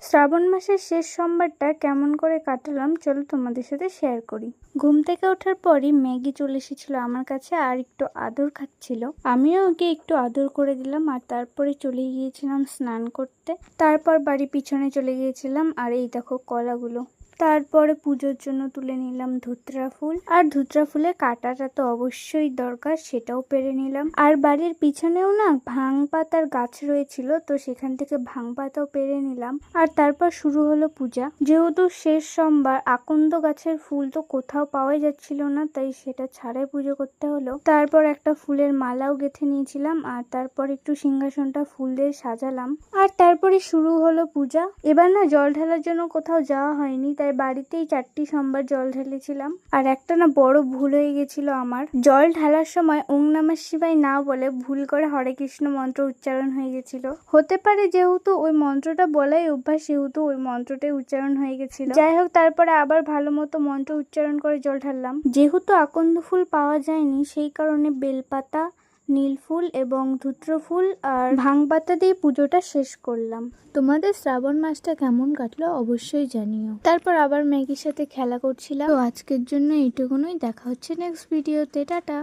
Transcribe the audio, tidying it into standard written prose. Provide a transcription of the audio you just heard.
শ্রাবণ মাসের শেষ সোমবারটা কেমন করে কাটালাম চলো তোমাদের সাথে শেয়ার করি। ঘুম থেকে ওঠার পরই ম্যাগি চলে এসেছিল আমার কাছে আর একটু আদর খাচ্ছিল। আমিও ওকে একটু আদর করে দিলাম আর তারপরে চলে গিয়েছিলাম স্নান করতে। তারপর বাড়ি পিছনে চলে গিয়েছিলাম আর এই দেখো কলাগুলো। তারপরে পুজোর জন্য তুলে নিলাম ধুত্রা ফুল, আর ধুত্রা ফুলের কাঁটাটা তো অবশ্যই দরকার, সেটাও পেরে নিলাম। আর বাড়ির পিছনেও না ভাং পাতার গাছ রয়েছিল, তো সেখান থেকে ভাং পাতাও পেরে নিলাম। আর তারপর শুরু হলো পূজা। যেহেতু শেষ সোমবার, আকন্দ গাছের ফুল তো কোথাও পাওয়াই যাচ্ছিল না, তাই সেটা ছাড়াই পুজো করতে হলো। তারপর একটা ফুলের মালাও গেঁথে নিয়েছিলাম আর তারপর একটু সিংহাসনটা ফুল দিয়ে সাজালাম। আর তারপরে শুরু হলো পূজা। এবার না জল ঢালার জন্য কোথাও যাওয়া হয়নি, তাই বাড়িতেই 4টি সোমবার জল ঢেলেছিলাম। আর একটা না বড় ভুল হয়ে গেছিল আমার, জল ঢালার সময় ওং নমঃ শিবায় না বলে ভুল করে হরে কৃষ্ণ মন্ত্র উচ্চারণ হয়ে গেছিল। হতে পারে যেহেতু ওই মন্ত্রটা বলাই অভ্যাস, সেহেতু ওই মন্ত্রটাই উচ্চারণ হয়ে গেছিল। যাই হোক, তারপরে আবার ভালো মতো মন্ত্র উচ্চারণ করে জল ঢাললাম। যেহেতু আকন্দ ফুল পাওয়া যায়নি, সেই কারণে বেলপাতা, নীল ফুল এবং ধুত্র ফুল আর ভাং পাতা দিয়ে পুজোটা শেষ করলাম। তোমাদের শ্রাবণ মাসটা কেমন কাটলো অবশ্যই জানিও। তারপর আবার ম্যাগির সাথে খেলা করছিলাম। তো আজকের জন্য এইটুকুনই, দেখা হচ্ছে নেক্সট ভিডিওতে। টাটা।